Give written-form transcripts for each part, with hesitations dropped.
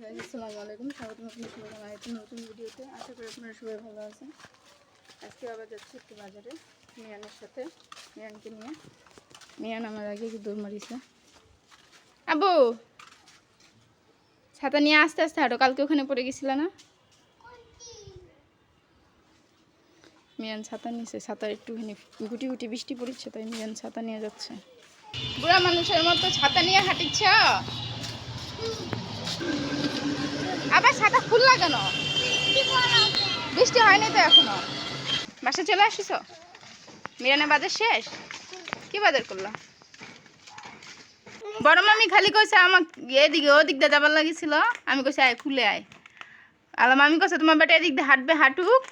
আসসালামু আলাইকুম, স্বাগতম আপনাদের সবাই আমার একটা নতুন ভিডিওতে। আশা করি আপনারা সবাই ভালো আছেন। আজকে আবার যাচ্ছি একটু বাজারে মিয়ানের সাথে, মিয়ানকে নিয়ে। মিয়ান আমার আগে কি দৌড় মারিছে। আব্বু ছাতা নিয়ে আস্তে আস্তে হাঁটো, কালকে ওখানে পড়ে গেছিল না? মিয়ান ছাতা নিয়েছে, ছাতা একটুখানি গুটি গুটি বৃষ্টি পড়ছে, তাই মিয়ান ছাতা নিয়ে যাচ্ছে। বুড়া মানুষের মতো ছাতা নিয়ে হাঁটিচ্ছ, আবার ছাতা ফুল লাগানো, বৃষ্টি হয়নি তো এখনো। বাসা চলে আসিস? মিরানের বাজার শেষ? কি বাজার করলো? বড় মামি খালি কইছে আমাক এদিকে ওদিক দিয়ে যাবার লাগিছিল, আমি কইছি আয় খুলে আয়। আলা মামি কইছে তোমার বেটা এদিক দিয়ে হাঁটবে, হাঁটুক।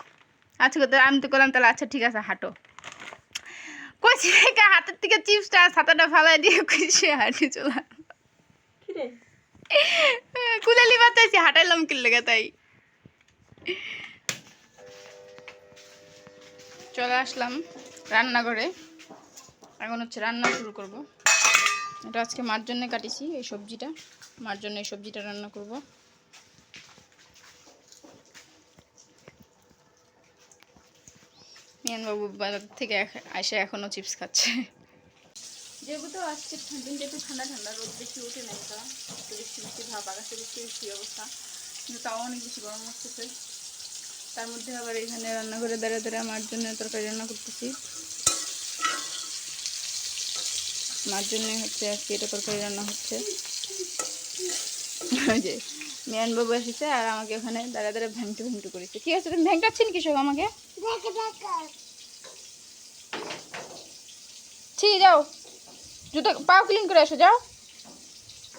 আচ্ছা তো আমি তো করলাম তাহলে আচ্ছা ঠিক আছে হাঁটো। কইছি হাতের থেকে চিপসটা ছাতাটা ফালাই দিয়ে কইছে হাঁটে চলা। কুলালি বাতাইছি, হাঁটাইলাম কি লেগে তাই। চলে আসলাম রান্নাঘরে, এখন হচ্ছে রান্না শুরু করব। এটা আজকে মার জন্য কাটিছি, এই সবজিটা মার জন্য এই সবজিটা রান্না করব। মিয়ান বাবু বাজার থেকে এসে এখনো চিপস খাচ্ছে। যেহেতু আজকে দিনটা একটু ঠান্ডা ঠান্ডা, রোদ বেশি ওঠে না, এটা একটু বৃষ্টি বৃষ্টি ভাব, আকাশে বৃষ্টি বৃষ্টি অবস্থা, কিন্তু তাও অনেক বেশি গরম হচ্ছে। তার মধ্যে আবার এখানে রান্নাঘরে দাঁড়িয়ে দাঁড়িয়ে আমার জন্য তরকারি রান্না করতেছি। মার জন্য হচ্ছে আজকে এটা তরকারি রান্না হচ্ছে। যে মিয়ান বাবু এসেছে আর আমাকে ওখানে দাঁড়া দাঁড়া ভ্যাংটু ভ্যাংটু করেছে। ঠিক আছে, তুমি ভ্যাংটাচ্ছেন কি সব আমাকে? ঠিক যাও, জুতো পাও ক্লিন করে আসো, যাও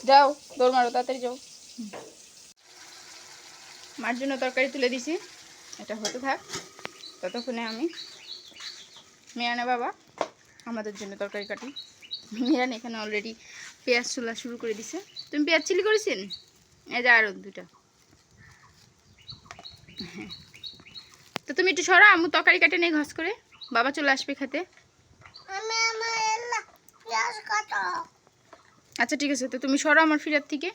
যাও, দৌড় মারো, তাড়াতাড়ি যাও। মার জন্য তরকারি তুলে দিছি, এটা হতে থাক। ততক্ষণে আমি মিয়ানা বাবা আমাদের জন্য তরকারি কাটি। মিরান এখানে অলরেডি পেঁয়াজ চুলা শুরু করে দিছে। তুমি পেঁয়াজ চিলি করেছেন? এই যে আরো দুটা। হ্যাঁ, তো তুমি একটু সরো, আমি তরকারি কাটে নেই ঘস করে, বাবা চলে আসবে খেতে। আচ্ছা ঠিক আছে, তো তুমি সরো আমার ফিরার থেকে।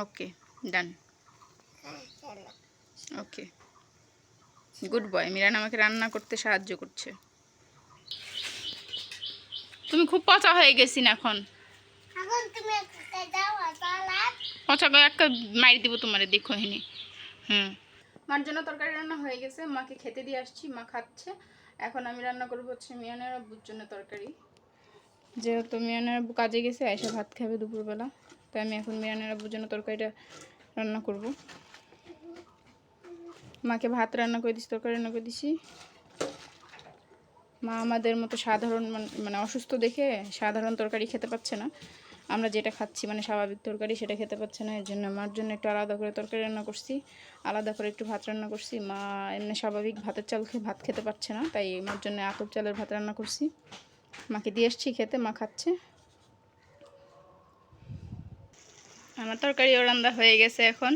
ওকে ডান, ওকে গুড বয়। মিরান আমাকে রান্না করতে সাহায্য করছে। তুমি খুব পচা হয়ে গেছি না এখন, পচা করে একটা মারি দিব তোমারে, দেখো হেনে। মার জন্য তরকারি রান্না হয়ে গেছে, মাকে খেতে দিয়ে আসছি, মা খাচ্ছে। এখন আমি রান্না করবো হচ্ছে মিয়ানের আব্বুর জন্য তরকারি। যেহেতু মিয়ানের আব্বু কাজে গেছে, এসে ভাত খাবে দুপুরবেলা, তাই আমি এখন মিয়ানের আব্বুর জন্য তরকারিটা রান্না করব। মাকে ভাত রান্না করে দিছি, তরকারি রান্না করে দিছি। মা আমাদের মতো সাধারণ মানে অসুস্থ দেখে সাধারণ তরকারি খেতে পাচ্ছে না, আমরা যেটা খাচ্ছি মানে স্বাভাবিক তরকারি সেটা খেতে পাচ্ছে না। এর জন্য মার জন্য একটু আলাদা করে তরকারি রান্না করছি, আলাদা করে একটু ভাত রান্না করছি। মা এমনি স্বাভাবিক ভাতের চাল খেয়ে ভাত খেতে পারছে না, তাই মার জন্য আতপ চালের ভাত রান্না করছি। মাকে দিয়ে এসছি খেতে, মা খাচ্ছে। আমার তরকারিও রান্না হয়ে গেছে এখন।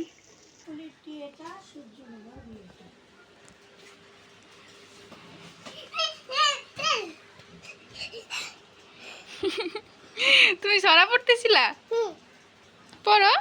তুমি সরা পড়তেছিলা? পড়ো।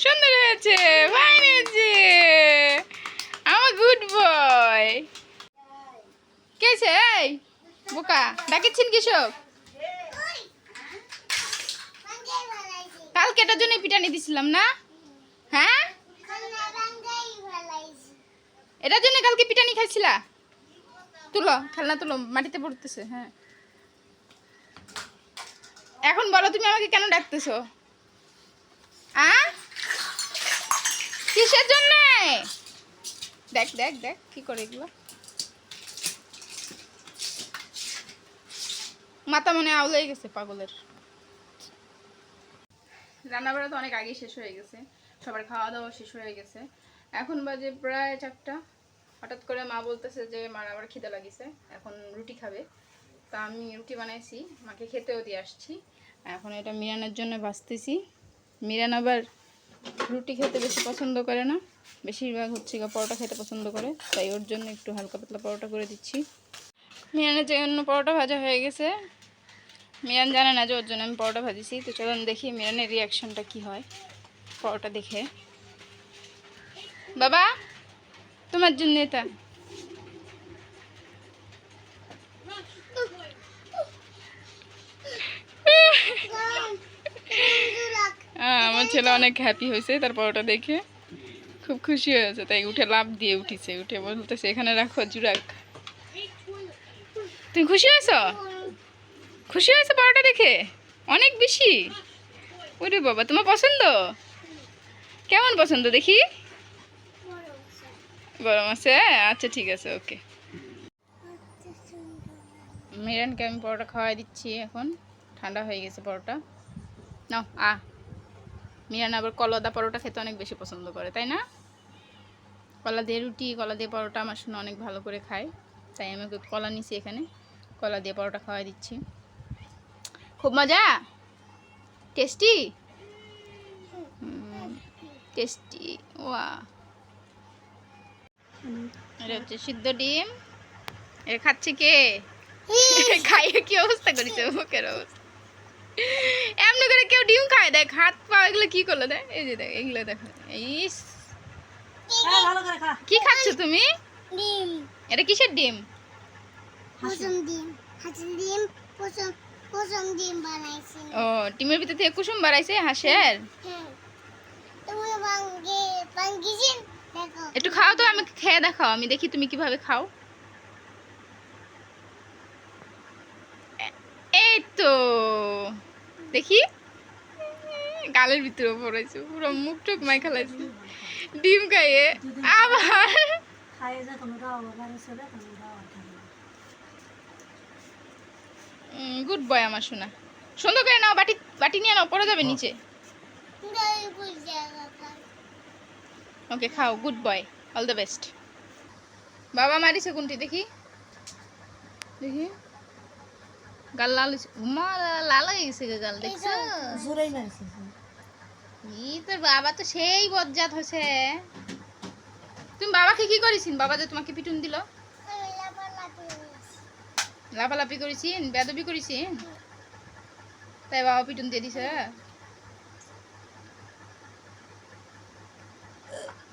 সুন্দর হয়েছে, ফাইন হয়েছে, আমার গুড বয়। কেছে এই বোকা ডাকিচ্ছেন কিসব? কালকে এটার জন্য পিটানি দিছিলাম না? হ্যাঁ, এটার জন্য কালকে পিটানি খাইছিলা। তুলো খেলনা তুলো, মাটিতে পড়তেছে। হ্যাঁ, এখন বলো তুমি আমাকে কেন ডাকতেছো? কিসের জন্য? দেখ দেখ দেখ কি করে এগুলো। মাথা মনে আউলাই গেছে পাগলের। রান্নাবাড়া তো অনেক আগেই শেষ হয়ে গেছে, সবার খাওয়া দাওয়া শেষ হয়ে গেছে। এখন বাজে প্রায় 4টা। হঠাৎ করে মা বলতেছে যে মার আবার খিদে লাগিছে, এখন রুটি খাবে। তা আমি রুটি বানাইছি, মাকে খেতেও দিয়ে আসছি। এখন এটা মিরানের জন্য ভাজতেছি। মিরান আবার রুটি খেতে বেশি পছন্দ করে না, বেশিরভাগ হচ্ছে পরোটা খেতে পছন্দ করে, তাই ওর জন্য একটু হালকা পাতলা পরোটা করে দিচ্ছি। মিরানের জন্য পরোটা ভাজা হয়ে গেছে। মিরান জানে না যে ওর জন্য আমি পরোটা ভাজিছি। তো চলুন দেখি মিরানের রিয়াকশনটা কি হয় পরোটা দেখে। বাবা তোমার জন্য এটা। আমার ছেলে অনেক হ্যাপি হয়েছে তার পরোটা দেখে, খুব খুশি হয়েছে, তাই উঠে লাফ দিয়ে উঠিছে, উঠে বলতেছে এখানে রাখো জুরাক। তুমি খুশি হয়েছো? খুশি হয়েছে পরোটা দেখে অনেক বেশি? ওরে বাবা, তোমার পছন্দ? কেমন পছন্দ দেখি? গরম আছে? আচ্ছা ঠিক আছে, ওকে। মিরানকে আমি পরোটা খাওয়াই দিচ্ছি, এখন ঠান্ডা হয়ে গেছে পরোটা। নাও মিরান আবার কলাদা পরোটা খেতে অনেক বেশি পছন্দ করে, তাই না? কলা দিয়ে রুটি, কলা দিয়ে পরোটা আমার শুনে অনেক ভালো করে খায়, তাই আমি ওকে কলা নিছি, এখানে কলা দিয়ে পরোটা খাওয়াই দিচ্ছি। খুব মজা, টেস্টি টেস্টি। ওয়া, এটা হচ্ছে সিদ্ধ ডিম। এটা খাচ্ছে কে? খাইয়ে কি অবস্থা করেছে মুখের অবস্থা। এমনি করে কেউ ডিম খায়? দেখ হাত পা এগুলো কি করলো, দেখ এই যে দেখ এগুলো দেখো। ইস, কি খাচ্ছ তুমি? ডিম। এটা কিসের ডিম? কুসুম ডিম। হাঁসের ডিম। কুসুম ডিম বানাইছি। ও, ডিমের ভিতর থেকে কুসুম বাড়াইছে হাঁসের? হ্যাঁ। তুমি ভাঙ্গিছেন দেখো। একটু খাও তো, আমাকে খেয়ে দেখাও, আমি দেখি তুমি কিভাবে খাও। এই তো দেখি, গালের ভিতরে পড়েছে, পুরো মুখ টুক মাই খালাইছে ডিম খাইয়ে। আবার গুড বয় আমার সোনা। সুন্দর করে নাও, বাটি বাটি নিয়ে নাও, পড়ে যাবে নিচে। ওকে খাও, good boy, all the best. বাবা মারিছে কোনটি দেখি, দেখি গাল লাল হয়েছে, মা লাল হয়ে গেছে গাল, দেখছো? তোর বাবা তো সেই বজ্জাত হয়েছে। তুমি বাবাকে কি করেছিস? বাবা যে তোমাকে পিটুন দিল, লাফালাফি করেছিস, বেদবি করেছিস, তাই বাবা পিটুন দিয়ে দিছে।